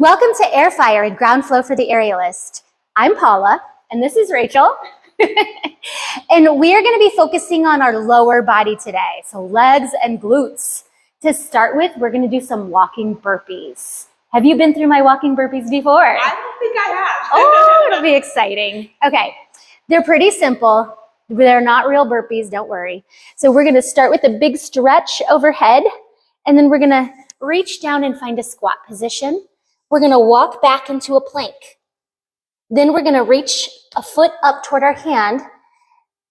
Welcome to AerFire and Ground Flow for the Aerialist. I'm Paula, and this is Rachel. And we are going to be focusing on our lower body today, so legs and glutes. To start with, we're going to do some walking burpees. Have you been through my walking burpees before? I don't think I have. Oh, it'll be exciting. Okay, they're pretty simple. They're not real burpees, don't worry. So we're going to start with a big stretch overhead, and then we're going to reach down and find a squat position. We're going to walk back into a plank. Then we're going to reach a foot up toward our hand,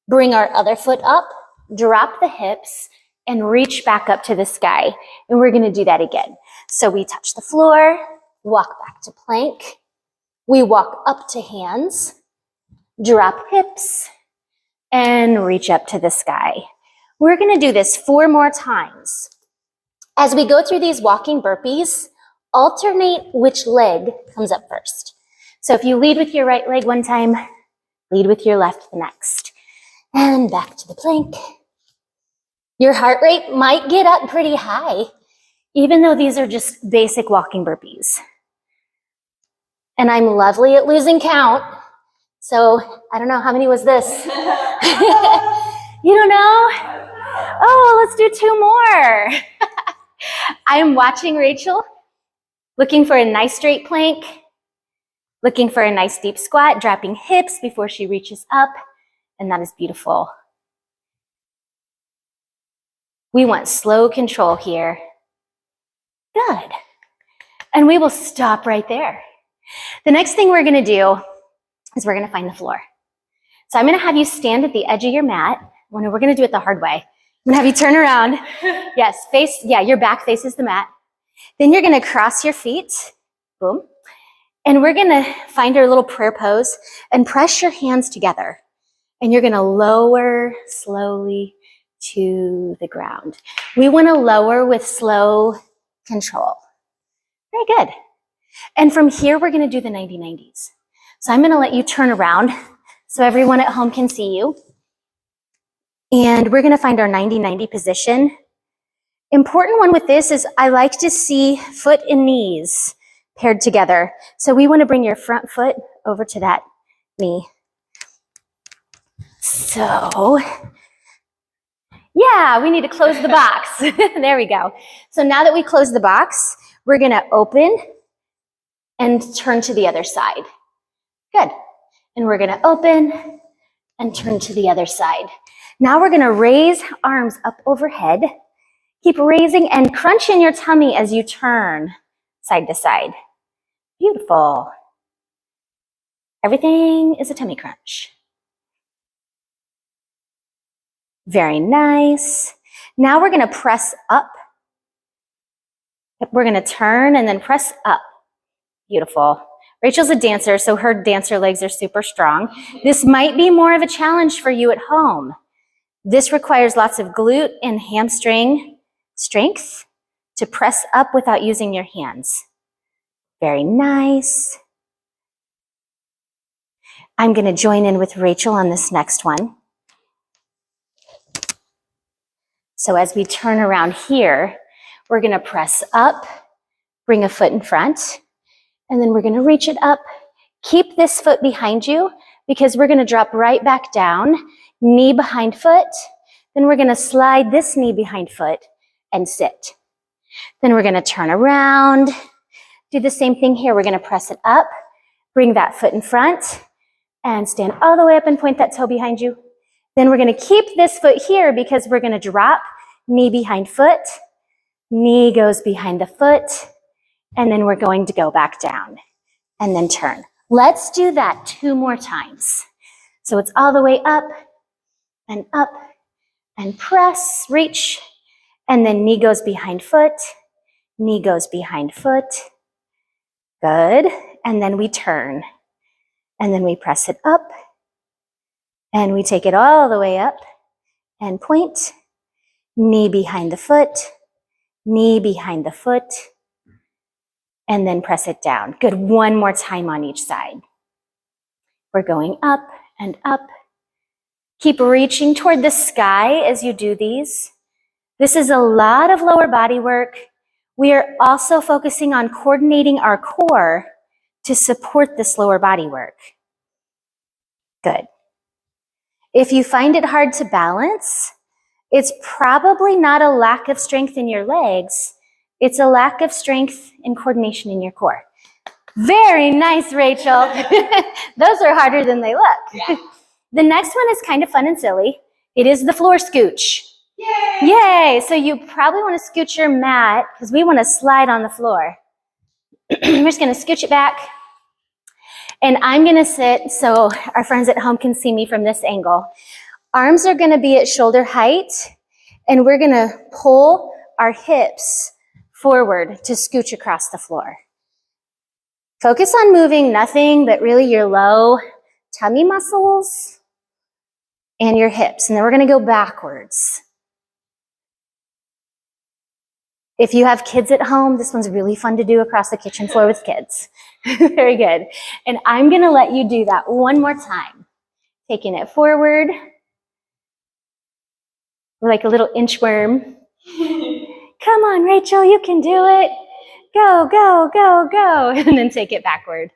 bring our other foot up, drop the hips, and reach back up to the sky. And we're going to do that again. So we touch the floor, walk back to plank. We walk up to hands, drop hips, and reach up to the sky. We're going to do this 4 more times. As we go through these walking burpees, alternate which leg comes up first. So if you lead with your right leg one time, lead with your left the next. And back to the plank. Your heart rate might get up pretty high, even though these are just basic walking burpees. And I'm lovely at losing count. So I don't know, how many was this? You don't know? Oh, let's do 2 more. I'm watching Rachel, looking for a nice straight plank, looking for a nice deep squat, dropping hips before she reaches up, and that is beautiful. We want slow control here. Good. And we will stop right there. The next thing we're going to do is we're going to find the floor. So I'm going to have you stand at the edge of your mat. We're going to do it the hard way. I'm going to have you turn around. Yes, your back faces the mat. Then you're going to cross your feet. Boom. And we're going to find our little prayer pose and press your hands together. And you're going to lower slowly to the ground. We want to lower with slow control. Very good. And from here, we're going to do the 90-90s. So I'm going to let you turn around so everyone at home can see you. And we're going to find our 90-90 position. Important one with this is I like to see foot and knees paired together. So we want to bring your front foot over to that knee. So, yeah, we need to close the box. There we go. So now that we close the box, we're going to open and turn to the other side. Good. And we're going to open and turn to the other side. Now we're going to raise arms up overhead. Keep raising and crunch in your tummy as you turn side to side. Beautiful. Everything is a tummy crunch. Very nice. Now we're going to press up. We're going to turn and then press up. Beautiful. Rachel's a dancer, so her dancer legs are super strong. This might be more of a challenge for you at home. This requires lots of glute and hamstring strength to press up without using your hands. Very nice. I'm going to join in with Rachel on this next one. So as we turn around here, we're going to press up, bring a foot in front, and then we're going to reach it up. Keep this foot behind you because we're going to drop right back down, knee behind foot. Then we're going to slide this knee behind foot and sit. Then we're going to turn around, do the same thing here. We're going to press it up, bring that foot in front, and stand all the way up and point that toe behind you. Then we're going to keep this foot here because we're going to drop, knee behind foot, knee goes behind the foot, and then we're going to go back down and then turn. Let's do that 2 more times. So it's all the way up and press, reach, and then knee goes behind foot, knee goes behind foot. Good. And then we turn. And then we press it up. And we take it all the way up and point. Knee behind the foot, knee behind the foot. And then press it down. Good. 1 more time on each side. We're going up and up. Keep reaching toward the sky as you do these. This is a lot of lower body work. we are also focusing on coordinating our core to support this lower body work. Good. If you find it hard to balance, it's probably not a lack of strength in your legs. It's a lack of strength and coordination in your core. Very nice, Rachel. Those are harder than they look. Yeah. The next one is kind of fun and silly. It is the floor scooch. Yay! Yay! So you probably want to scooch your mat because we want to slide on the floor. We're just going to scooch it back. And I'm going to sit so our friends at home can see me from this angle. Arms are going to be at shoulder height, and we're going to pull our hips forward to scooch across the floor. Focus on moving nothing but really your low tummy muscles and your hips. And then we're going to go backwards. If you have kids at home, this one's really fun to do across the kitchen floor with kids. Very good. And I'm going to let you do that one more time. Taking it forward. We're like a little inchworm. Come on, Rachel, you can do it. Go, go, go, go. And then take it backward.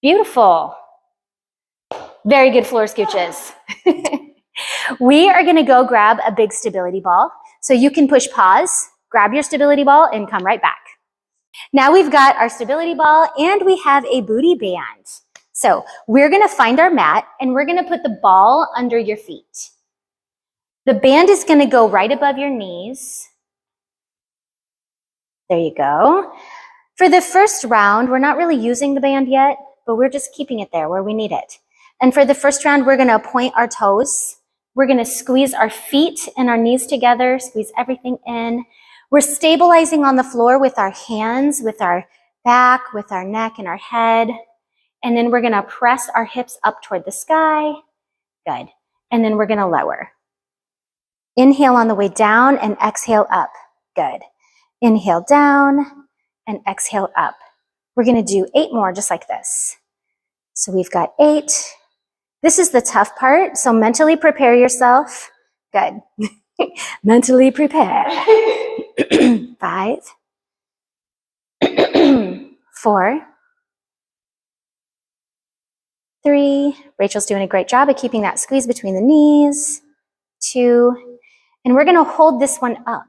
Beautiful. Very good floor scooches. We are going to go grab a big stability ball. So you can push pause, grab your stability ball, and come right back. Now we've got our stability ball and we have a booty band. So we're going to find our mat and we're going to put the ball under your feet. The band is going to go right above your knees. There you go. For the first round, we're not really using the band yet, but we're just keeping it there where we need it. And for the first round, we're going to point our toes. We're going to squeeze our feet and our knees together, squeeze everything in. We're stabilizing on the floor with our hands, with our back, with our neck and our head. And then we're going to press our hips up toward the sky. Good. And then we're going to lower. Inhale on the way down and exhale up. Good. Inhale down and exhale up. We're going to do 8 more just like this. So we've got 8. This is the tough part, so mentally prepare yourself. Good. Mentally prepare. 5, 4, 3. Rachel's doing a great job of keeping that squeeze between the knees. 2. And we're going to hold this one up.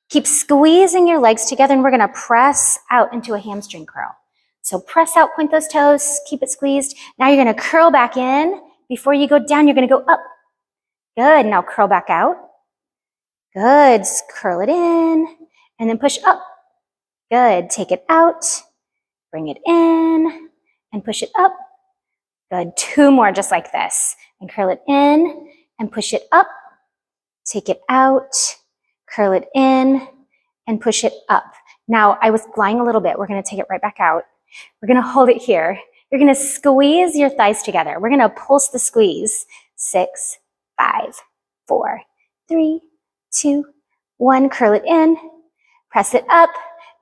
Keep squeezing your legs together, and we're going to press out into a hamstring curl. So press out, point those toes, keep it squeezed. Now you're going to curl back in. Before you go down, you're going to go up. Good. Now curl back out. Good. Curl it in and then push up. Good. Take it out. Bring it in and push it up. Good. 2 more just like this. And curl it in and push it up. Take it out. Curl it in and push it up. Now I was lying a little bit. We're going to take it right back out. We're going to hold it here. You're going to squeeze your thighs together. We're going to pulse the squeeze. 6, 5, 4, 3, 2, 1. Curl it in, press it up,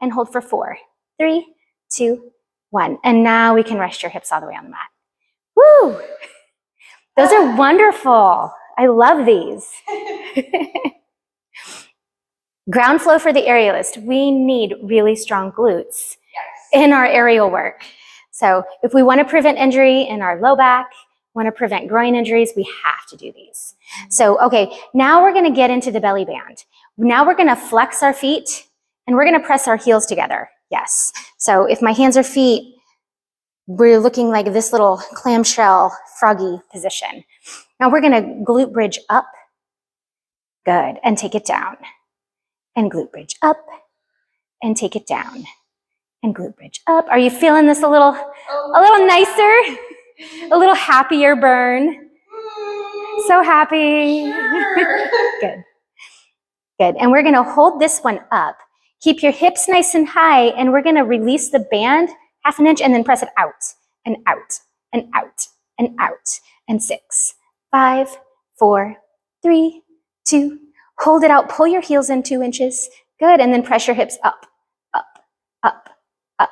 and hold for 4, 3, 2, 1. And now we can rest your hips all the way on the mat. Woo! Those are wonderful. I love these. Ground flow for the aerialist. We need really strong glutes in our aerial work. So if we want to prevent injury in our low back, want to prevent groin injuries, we have to do these. So, okay, now we're going to get into the belly band. Now we're going to flex our feet and we're going to press our heels together. Yes. So if my hands are feet, we're looking like this little clamshell froggy position. Now we're going to glute bridge up. Good. And take it down. And glute bridge up. And take it down. And glute bridge up. Are you feeling this a little nicer? A little happier burn? So happy. Good. Good. And we're going to hold this one up. Keep your hips nice and high, and we're going to release the band 1/2 inch and then press it out and out and out and out. And 6, 5, 4, 3, 2. Hold it out. Pull your heels in 2 inches. Good. And then press your hips up, up, up, up.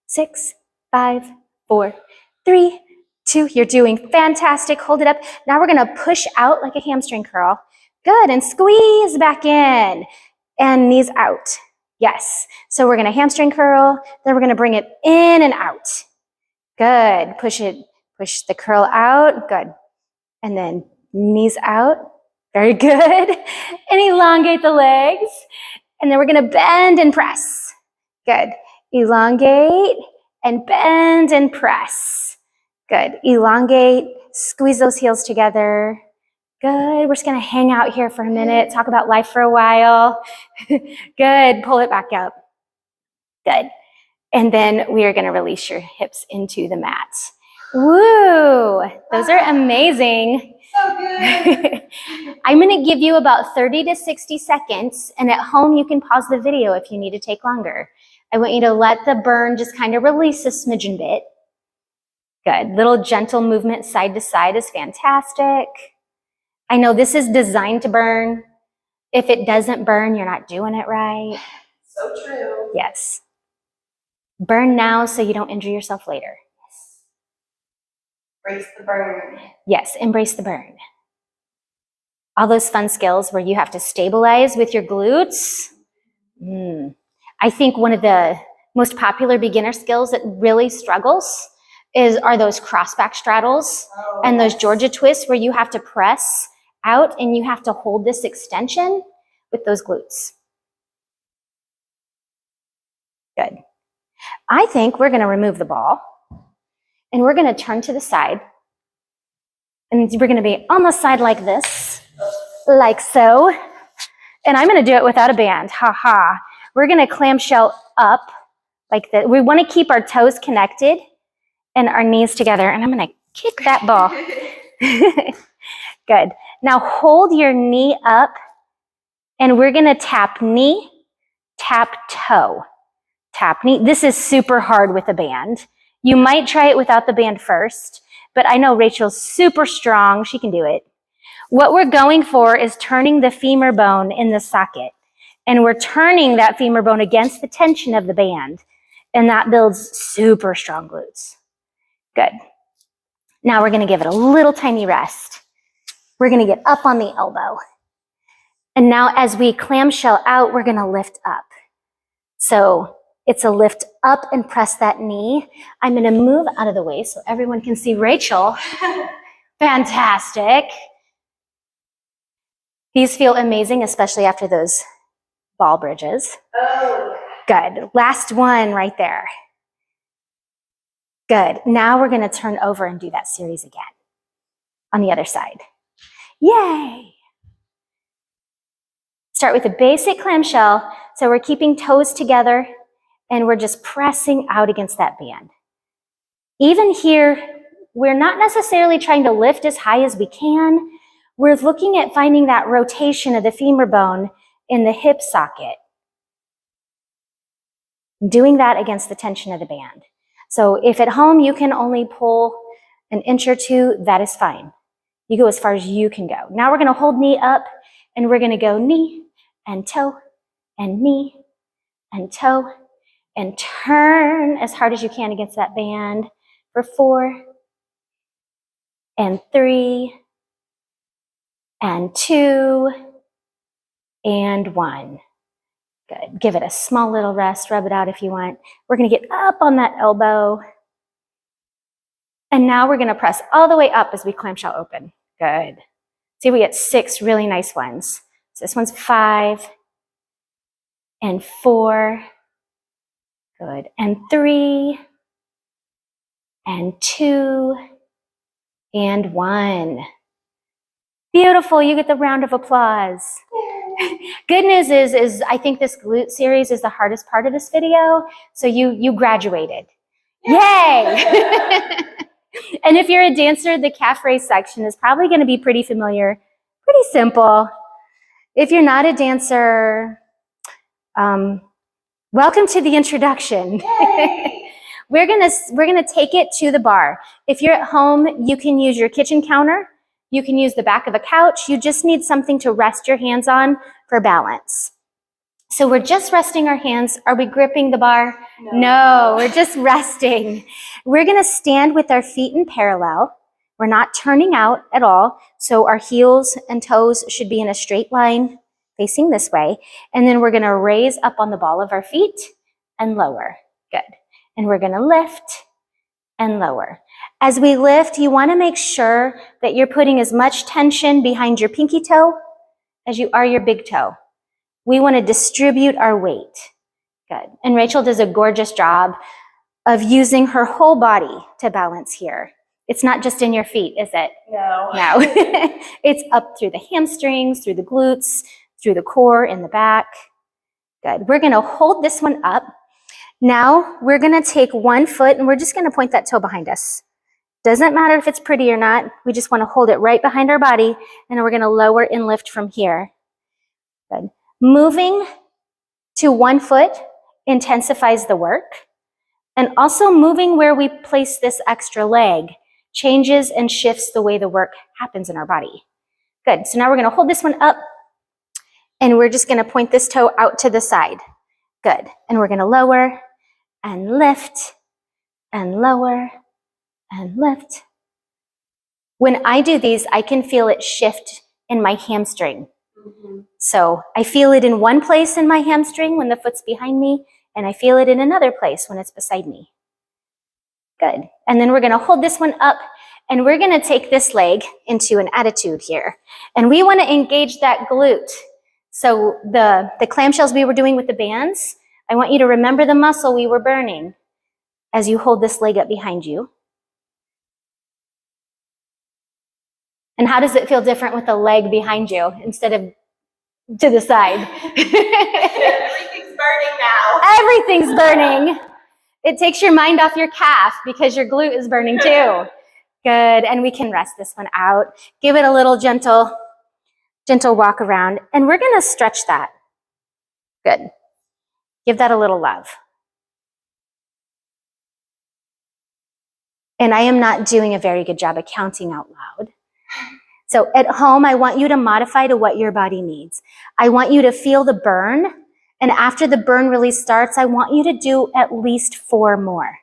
6, 5, 4, 3, 2. You're doing fantastic. Hold it up. Now we're going to push out like a hamstring curl. Good. And squeeze back in. And knees out. Yes. So we're going to hamstring curl. Then we're going to bring it in and out. Good. Push the curl out. Good. And then knees out. Very good. And elongate the legs. And then we're going to bend and press. Good. Elongate and bend and press. Good. Elongate. Squeeze those heels together. Good. We're just going to hang out here for a minute. Talk about life for a while. Good. Pull it back up. Good. And then we are going to release your hips into the mat. Woo! Those are amazing. So good. I'm going to give you about 30 to 60 seconds, and at home you can pause the video if you need to take longer. I want you to let the burn just kind of release a smidgen bit. Good. Little gentle movement side to side is fantastic. I know this is designed to burn. If it doesn't burn, you're not doing it right. So true. Yes. Burn now so you don't injure yourself later. Embrace the burn. Yes, embrace the burn. All those fun skills where you have to stabilize with your glutes. I think one of the most popular beginner skills that really struggles are those cross back straddles and those Georgia twists where you have to press out and you have to hold this extension with those glutes. Good. I think we're going to remove the ball and we're going to turn to the side and we're going to be on the side like this, like so. And I'm going to do it without a band. Ha. We're going to clamshell up like that. We want to keep our toes connected and our knees together. And I'm going to kick that ball. Good. Now hold your knee up and we're going to tap knee, tap toe, tap knee. This is super hard with a band. You might try it without the band first, but I know Rachel's super strong. She can do it. What we're going for is turning the femur bone in the socket. And we're turning that femur bone against the tension of the band. And that builds super strong glutes. Good. Now we're going to give it a little tiny rest. We're going to get up on the elbow. And now as we clamshell out, we're going to lift up. So it's a lift up and press that knee. I'm going to move out of the way so everyone can see Rachel. Fantastic. These feel amazing, especially after those ball bridges. Oh. Good. Last one right there. Good. Now we're going to turn over and do that series again on the other side. Yay. Start with a basic clamshell. So we're keeping toes together and we're just pressing out against that band. Even here, we're not necessarily trying to lift as high as we can. We're looking at finding that rotation of the femur bone in the hip socket. Doing that against the tension of the band. So if at home you can only pull an inch or two, that is fine. You go as far as you can go. Now we're going to hold knee up and we're going to go knee and toe and knee and toe and turn as hard as you can against that band for 4 and 3 and 2 and 1. Good. Give it a small little rest. Rub it out if you want. We're going to get up on that elbow. And now we're going to press all the way up as we clamshell open. Good. See, we get 6 really nice ones. So this one's 5 and 4. Good. And 3 and 2 and 1. Beautiful. You get the round of applause. Good news is I think this glute series is the hardest part of this video. So you graduated. Yay! And if you're a dancer, the calf raise section is probably going to be pretty familiar, pretty simple. If you're not a dancer, welcome to the introduction. We're gonna take it to the bar. If you're at home, you can use your kitchen counter. You can use the back of a couch. You just need something to rest your hands on for balance. So we're just resting our hands. Are we gripping the bar? No, we're just resting. We're going to stand with our feet in parallel. We're not turning out at all. So our heels and toes should be in a straight line facing this way. And then we're going to raise up on the ball of our feet and lower. Good. And we're going to lift and lower. As we lift, you want to make sure that you're putting as much tension behind your pinky toe as you are your big toe. We want to distribute our weight. Good. And Rachel does a gorgeous job of using her whole body to balance here. It's not just in your feet, is it? No. No. It's up through the hamstrings, through the glutes, through the core, in the back. Good. We're going to hold this one up. Now we're going to take one foot and we're just going to point that toe behind us. Doesn't matter if it's pretty or not. We just want to hold it right behind our body, and then we're going to lower and lift from here. Good. Moving to one foot intensifies the work, and also moving where we place this extra leg changes and shifts the way the work happens in our body. Good. So now we're going to hold this one up, and we're just going to point this toe out to the side. Good. And we're going to lower and lift and lower and lift. When I do these, I can feel it shift in my hamstring. So I feel it in one place in my hamstring when the foot's behind me, and I feel it in another place when it's beside me. Good. And then we're going to hold this one up, and we're going to take this leg into an attitude here. And we want to engage that glute. So the clamshells we were doing with the bands, I want you to remember the muscle we were burning as you hold this leg up behind you. And how does it feel different with the leg behind you instead of to the side? Everything's burning now. Everything's burning. It takes your mind off your calf because your glute is burning too. Good. And we can rest this one out. Give it a little gentle walk around. And we're going to stretch that. Good. Give that a little love. And I am not doing a very good job of counting out loud. So at home, I want you to modify to what your body needs. I want you to feel the burn. And after the burn really starts, I want you to do at least 4 more.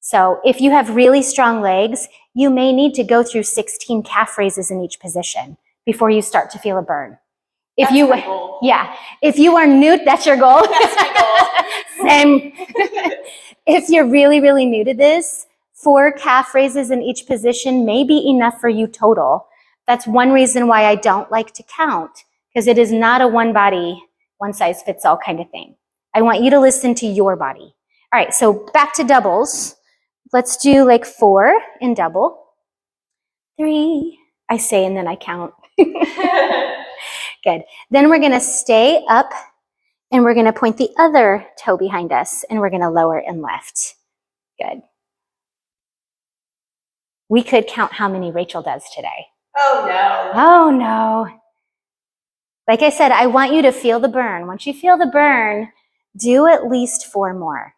So if you have really strong legs, you may need to go through 16 calf raises in each position before you start to feel a burn. That's my goal. Yeah, if you are new, that's your goal? That's my goal. Same. If you're really, really new to this, 4 calf raises in each position may be enough for you total. That's one reason why I don't like to count, because it is not a one body, one size fits all kind of thing. I want you to listen to your body. All right, so back to doubles. Let's do like 4 in double. 3, I say, and then I count. Good. Then we're going to stay up, and we're going to point the other toe behind us, and we're going to lower and lift. Good. We could count how many Rachel does today. Oh, no. Oh, no. Like I said, I want you to feel the burn. Once you feel the burn, do at least 4 more.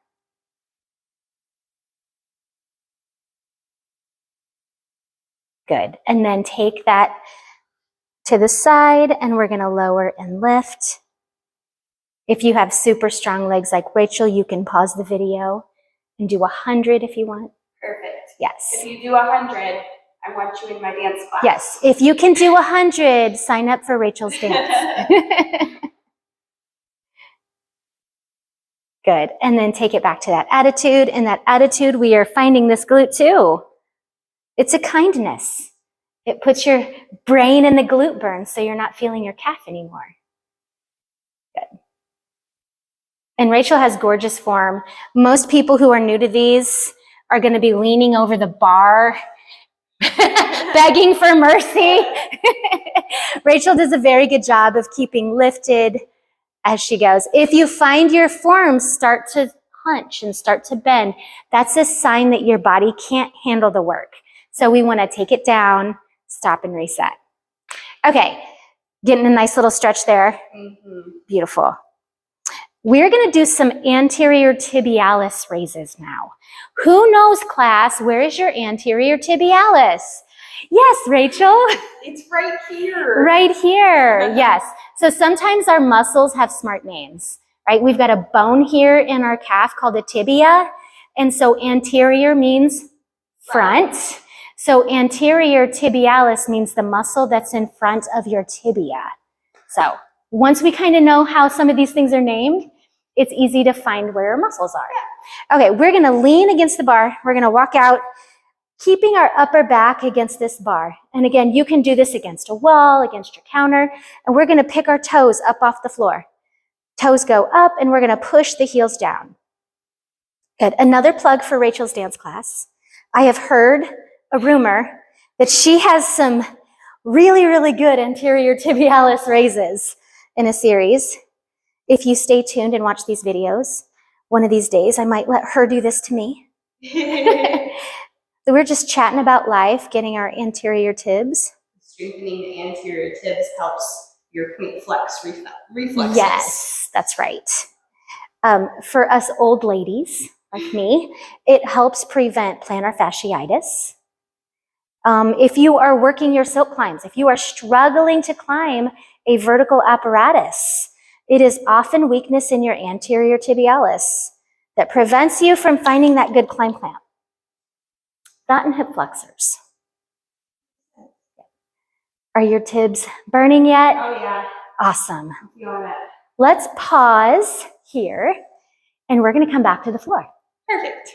Good. And then take that to the side, and we're going to lower and lift. If you have super strong legs like Rachel, you can pause the video and do 100 if you want. Perfect. Yes. If you do 100, I want you in my dance class. Yes. If you can do 100, sign up for Rachel's dance. Good. And then take it back to that attitude. In that attitude, we are finding this glute too. It's a kindness. It puts your brain in the glute burn so you're not feeling your calf anymore. Good. And Rachel has gorgeous form. Most people who are new to these are going to be leaning over the bar, begging for mercy. Rachel does a very good job of keeping lifted as she goes. If you find your forms start to hunch and start to bend, that's a sign that your body can't handle the work. So we want to take it down, stop and reset. Okay, getting a nice little stretch there. Beautiful. We're going to do some anterior tibialis raises now. Who knows, class, where is your anterior tibialis? Yes, Rachel. It's right here. Right here. Yes. So sometimes our muscles have smart names, right? We've got a bone here in our calf called a tibia. And so anterior means front. So anterior tibialis means the muscle that's in front of your tibia. So once we kind of know how some of these things are named, it's easy to find where our muscles are. Okay, we're going to lean against the bar. We're going to walk out, keeping our upper back against this bar. And again, you can do this against a wall, against your counter, and we're going to pick our toes up off the floor. Toes go up, and we're going to push the heels down. Good. Another plug for Rachel's dance class. I have heard a rumor that she has some really, really good anterior tibialis raises in a series. If you stay tuned and watch these videos, one of these days I might let her do this to me. So we're just chatting about life, getting our anterior tibs. Strengthening the anterior tibs helps your point flex reflexes. Yes, that's right. For us old ladies like me, it helps prevent plantar fasciitis. If you are working your silk climbs, if you are struggling to climb a vertical apparatus, it is often weakness in your anterior tibialis that prevents you from finding that good climb clamp. That and hip flexors. Are your tibs burning yet? Oh yeah. Awesome. I'm feeling it. Let's pause here, and we're going to come back to the floor. Perfect.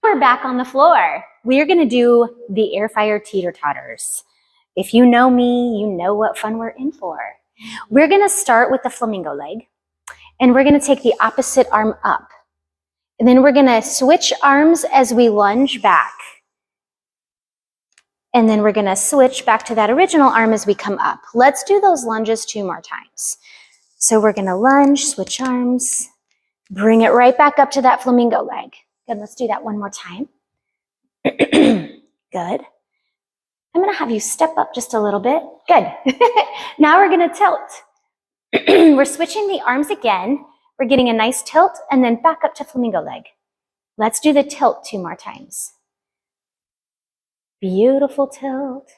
We're back on the floor. We're going to do the AerFire teeter-totters. If you know me, you know what fun we're in for. We're going to start with the flamingo leg, and we're going to take the opposite arm up. And then we're going to switch arms as we lunge back. And then we're going to switch back to that original arm as we come up. Let's do those lunges 2 more times. So we're going to lunge, switch arms, bring it right back up to that flamingo leg. Good, let's do that one more time. Good. I'm going to have you step up just a little bit. Good. Now we're going to tilt. We're switching the arms again. We're getting a nice tilt and then back up to flamingo leg. Let's do the tilt 2 more times. Beautiful tilt.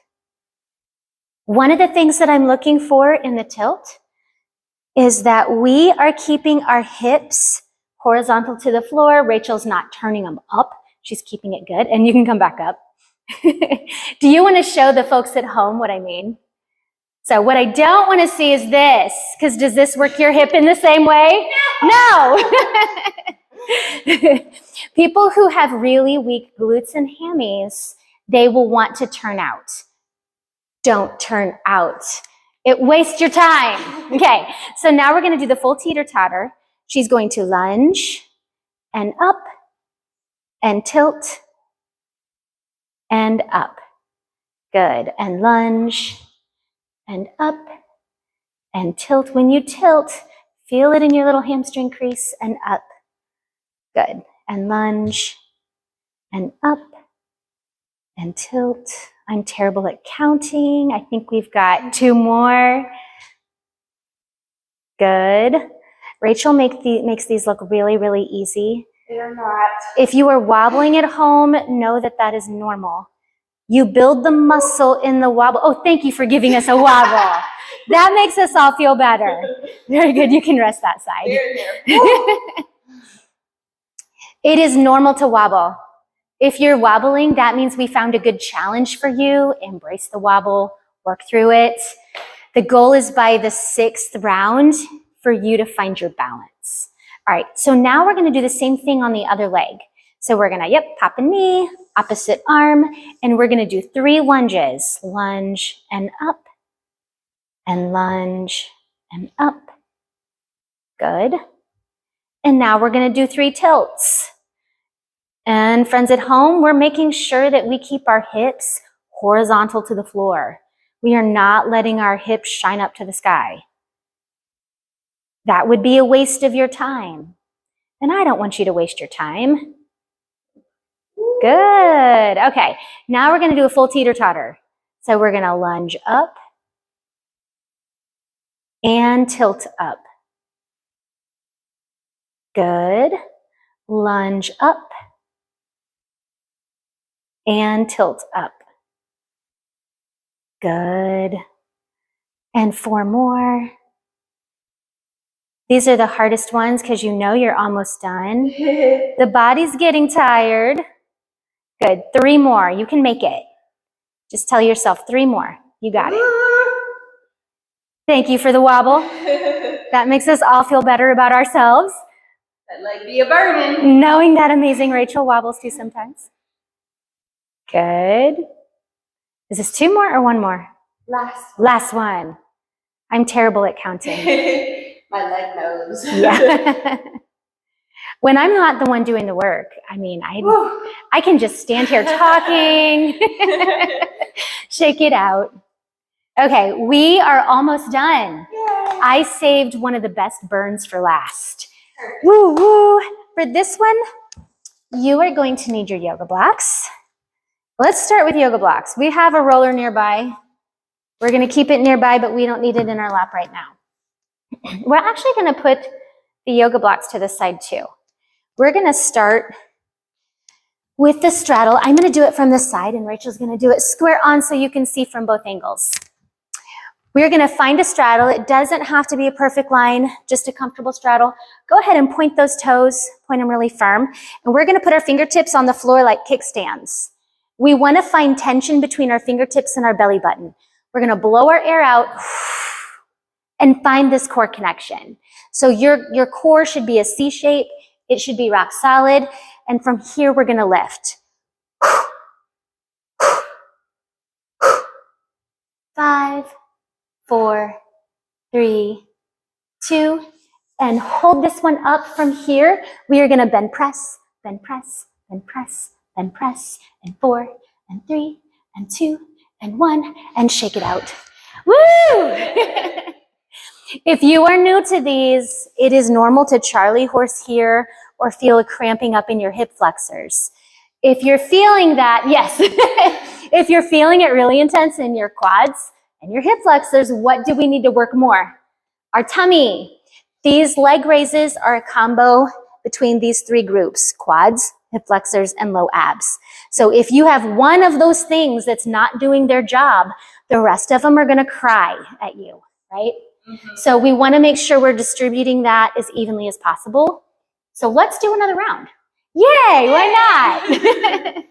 One of the things that I'm looking for in the tilt is that we are keeping our hips horizontal to the floor. Rachel's not turning them up. She's keeping it good. And you can come back up. Do you want to show the folks at home what I mean? So what I don't want to see is this, because does this work your hip in the same way? No. People who have really weak glutes and hammies, they will want to turn out. Don't turn out. It wastes your time. Okay, so now we're going to do the full teeter-totter. She's going to lunge and up and tilt and up. Good. And lunge and up and tilt. When you tilt, feel it in your little hamstring crease and up. Good. And lunge and up and tilt. I'm terrible at counting. I think we've got 2 more. Good. Rachel makes these look really, really easy. They're not. If you are wobbling at home, know that that is normal. You build the muscle in the wobble. Oh, thank you for giving us a wobble. That makes us all feel better. Very good. You can rest that side. It is normal to wobble. If you're wobbling, that means we found a good challenge for you. Embrace the wobble, work through it. The goal is by the 6th round for you to find your balance. All right, so now we're going to do the same thing on the other leg. So we're going to, pop a knee, opposite arm, and we're going to do 3 lunges. Lunge and up, and lunge and up. Good. And now we're going to do 3 tilts. And friends at home, we're making sure that we keep our hips horizontal to the floor. We are not letting our hips shine up to the sky. That would be a waste of your time. And I don't want you to waste your time. Good. Okay, now we're going to do a full teeter-totter. So we're going to lunge up and tilt up. Good. Lunge up and tilt up. Good. And 4 more. These are the hardest ones because you know you're almost done. The body's getting tired. Good. 3 more. You can make it. Just tell yourself 3 more. You got it. Thank you for the wobble. That makes us all feel better about ourselves. That leg be a burden. Knowing that amazing Rachel wobbles too sometimes. Good. Is this 2 more or 1 more? Last one. I'm terrible at counting. My leg knows. Yeah. When I'm not the one doing the work, I mean, I can just stand here talking, shake it out. Okay, we are almost done. Yay. I saved one of the best burns for last. Woo, woo. For this one, you are going to need your yoga blocks. Let's start with yoga blocks. We have a roller nearby. We're going to keep it nearby, but we don't need it in our lap right now. We're actually going to put the yoga blocks to the side too. We're going to start with the straddle. I'm going to do it from the side, and Rachel's going to do it square on so you can see from both angles. We're going to find a straddle. It doesn't have to be a perfect line, just a comfortable straddle. Go ahead and point those toes, point them really firm. And we're going to put our fingertips on the floor like kickstands. We want to find tension between our fingertips and our belly button. We're going to blow our air out and find this core connection. So your core should be a C shape. It should be rock solid. And from here, we're going to lift. 5, 4, 3, 2, and hold this one up from here. We are going to bend press, bend press, bend press, bend press, and 4, and 3, and 2, and 1, and shake it out. Woo! If you are new to these, it is normal to Charlie horse here or feel a cramping up in your hip flexors. If you're feeling that, yes, if you're feeling it really intense in your quads and your hip flexors, what do we need to work more? Our tummy. These leg raises are a combo between these 3 groups, quads, hip flexors, and low abs. So if you have one of those things that's not doing their job, the rest of them are going to cry at you, right? Mm-hmm. So we want to make sure we're distributing that as evenly as possible. So let's do another round. Yay, why not?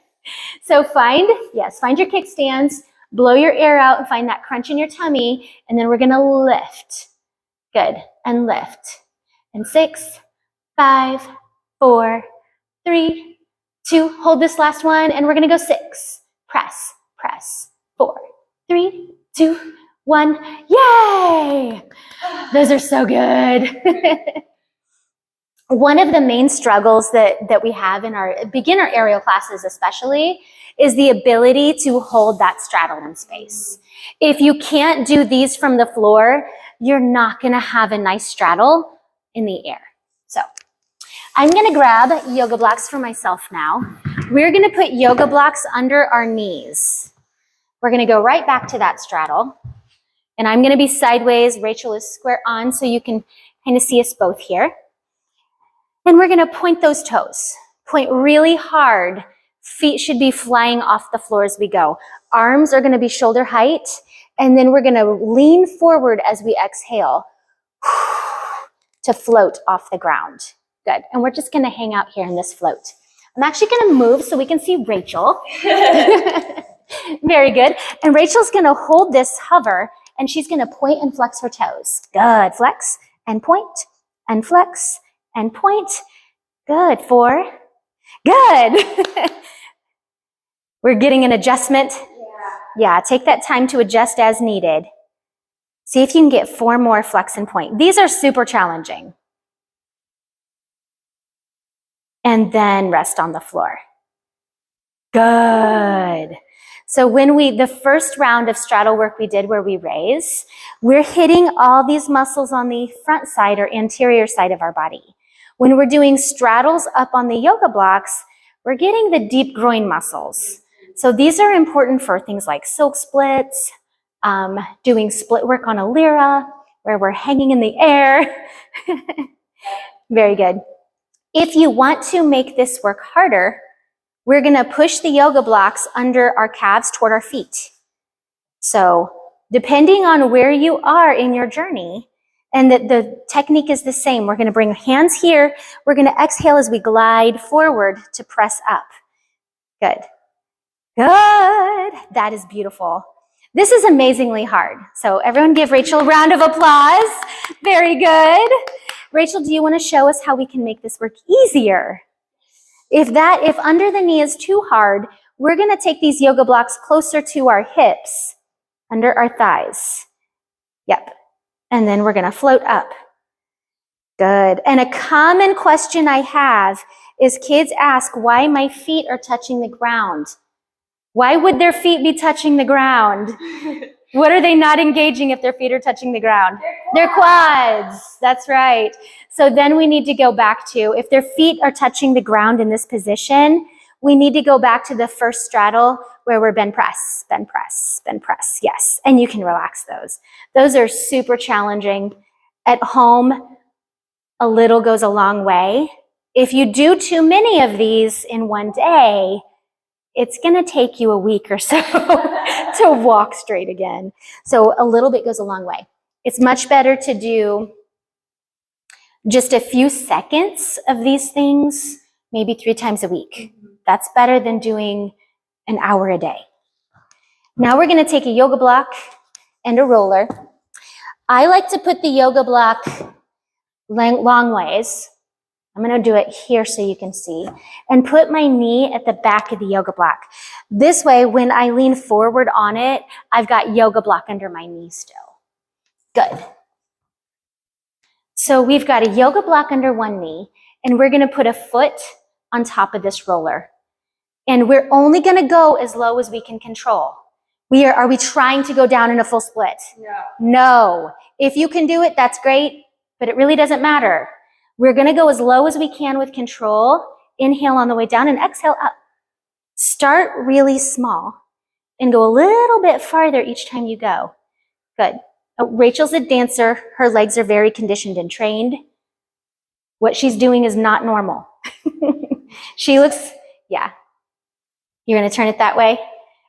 So find your kickstands, blow your air out and find that crunch in your tummy, and then we're going to lift. Good, and lift. And 6, 5, 4, 3, 2, hold this last one, and we're going to go 6. Press, press, 4, 3, 2, 1. Yay! Those are so good. One of the main struggles that we have in our beginner aerial classes especially is the ability to hold that straddle in space. If you can't do these from the floor, you're not going to have a nice straddle in the air. So I'm going to grab yoga blocks for myself now. We're going to put yoga blocks under our knees. We're going to go right back to that straddle. And I'm going to be sideways. Rachel is square on, so you can kind of see us both here. And we're going to point those toes. Point really hard. Feet should be flying off the floor as we go. Arms are going to be shoulder height. And then we're going to lean forward as we exhale to float off the ground. Good. And we're just going to hang out here in this float. I'm actually going to move so we can see Rachel. Very good. And Rachel's going to hold this hover, and she's going to point and flex her toes. Good. Flex and point and flex and point. Good. 4. Good. We're getting an adjustment. Yeah, take that time to adjust as needed. See if you can get 4 more flex and point. These are super challenging. And then rest on the floor. Good. So the first round of straddle work we did where we raise, we're hitting all these muscles on the front side or anterior side of our body. When we're doing straddles up on the yoga blocks, we're getting the deep groin muscles. So these are important for things like silk splits, doing split work on a lyra, where we're hanging in the air. Very good. If you want to make this work harder, we're going to push the yoga blocks under our calves toward our feet. So depending on where you are in your journey, and that the technique is the same. We're going to bring hands here. We're going to exhale as we glide forward to press up. Good. Good. That is beautiful. This is amazingly hard. So everyone give Rachel a round of applause. Very good. Rachel, do you want to show us how we can make this work easier? If under the knee is too hard, we're going to take these yoga blocks closer to our hips, under our thighs. Yep. And then we're going to float up. Good. And a common question I have is kids ask why my feet are touching the ground. Why would their feet be touching the ground? What are they not engaging if their feet are touching the ground? Their quads. That's right. So then we need to go back to, if their feet are touching the ground in this position, we need to go back to the first straddle where we're bend press, bend press, bend press. Yes. And you can relax those. Those are super challenging. At home, a little goes a long way. If you do too many of these in one day, it's going to take you a week or so to walk straight again. So a little bit goes a long way. It's much better to do just a few seconds of these things, maybe 3 times a week. That's better than doing an hour a day. Now we're going to take a yoga block and a roller. I like to put the yoga block long ways. I'm going to do it here so you can see, and put my knee at the back of the yoga block. This way, when I lean forward on it, I've got yoga block under my knee still. Good. So we've got a yoga block under one knee, and we're going to put a foot on top of this roller. And we're only going to go as low as we can control. Are we trying to go down in a full split? No. If you can do it, that's great, but it really doesn't matter. We're going to go as low as we can with control. Inhale on the way down and exhale up. Start really small and go a little bit farther each time you go. Good. Rachel's a dancer. Her legs are very conditioned and trained. What she's doing is not normal. She looks, yeah. You're going to turn it that way?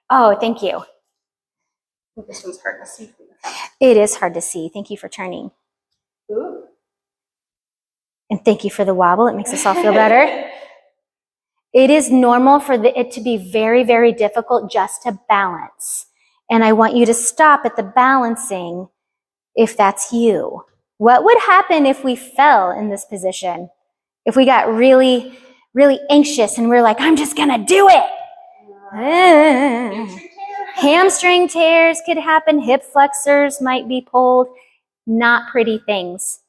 Oh, thank you. This one's hard to see. It is hard to see. Thank you for turning. Ooh. And thank you for the wobble. It makes us all feel better. It is normal for it to be very, very difficult just to balance. And I want you to stop at the balancing if that's you. What would happen if we fell in this position? If we got really, really anxious and we're like, I'm just going to do it. Hamstring tears could happen. Hip flexors might be pulled. Not pretty things.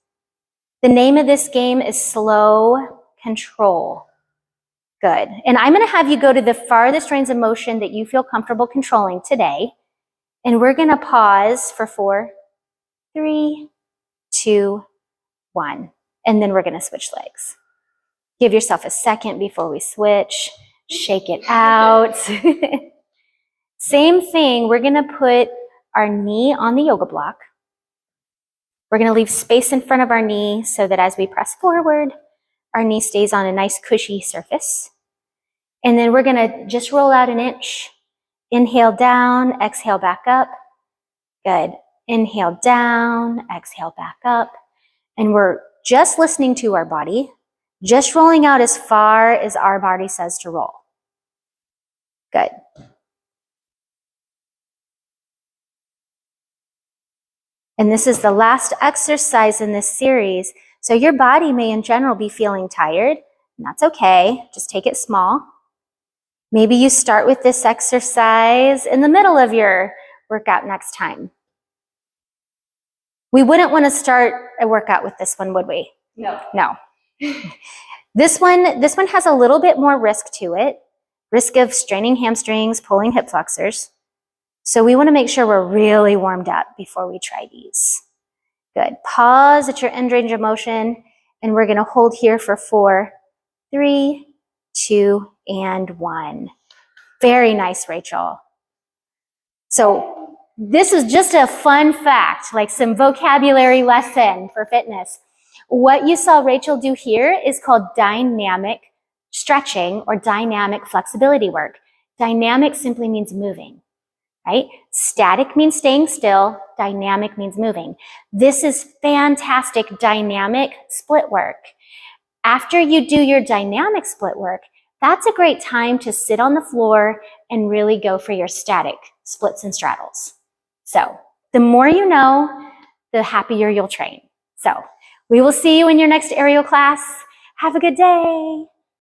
The name of this game is slow control. Good. And I'm going to have you go to the farthest range of motion that you feel comfortable controlling today. And we're going to pause for 4, 3, 2, 1. And then we're going to switch legs. Give yourself a second before we switch. Shake it out. Same thing. We're going to put our knee on the yoga block. We're going to leave space in front of our knee so that as we press forward, our knee stays on a nice cushy surface. And then we're going to just roll out an inch. Inhale down, exhale back up. Good. Inhale down, exhale back up. And we're just listening to our body, just rolling out as far as our body says to roll. Good. And this is the last exercise in this series. So your body may in general be feeling tired, and that's okay. Just take it small. Maybe you start with this exercise in the middle of your workout next time. We wouldn't want to start a workout with this one, would we? No. No. This one has a little bit more risk to it. Risk of straining hamstrings, pulling hip flexors. So we want to make sure we're really warmed up before we try these. Good. Pause at your end range of motion, and we're going to hold here for 4, 3, 2, and 1. Very nice, Rachel. So this is just a fun fact, like some vocabulary lesson for fitness. What you saw Rachel do here is called dynamic stretching or dynamic flexibility work. Dynamic simply means moving. right? Static means staying still, dynamic means moving. This is fantastic dynamic split work. After you do your dynamic split work, that's a great time to sit on the floor and really go for your static splits and straddles. So the more you know, the happier you'll train. So we will see you in your next aerial class. Have a good day.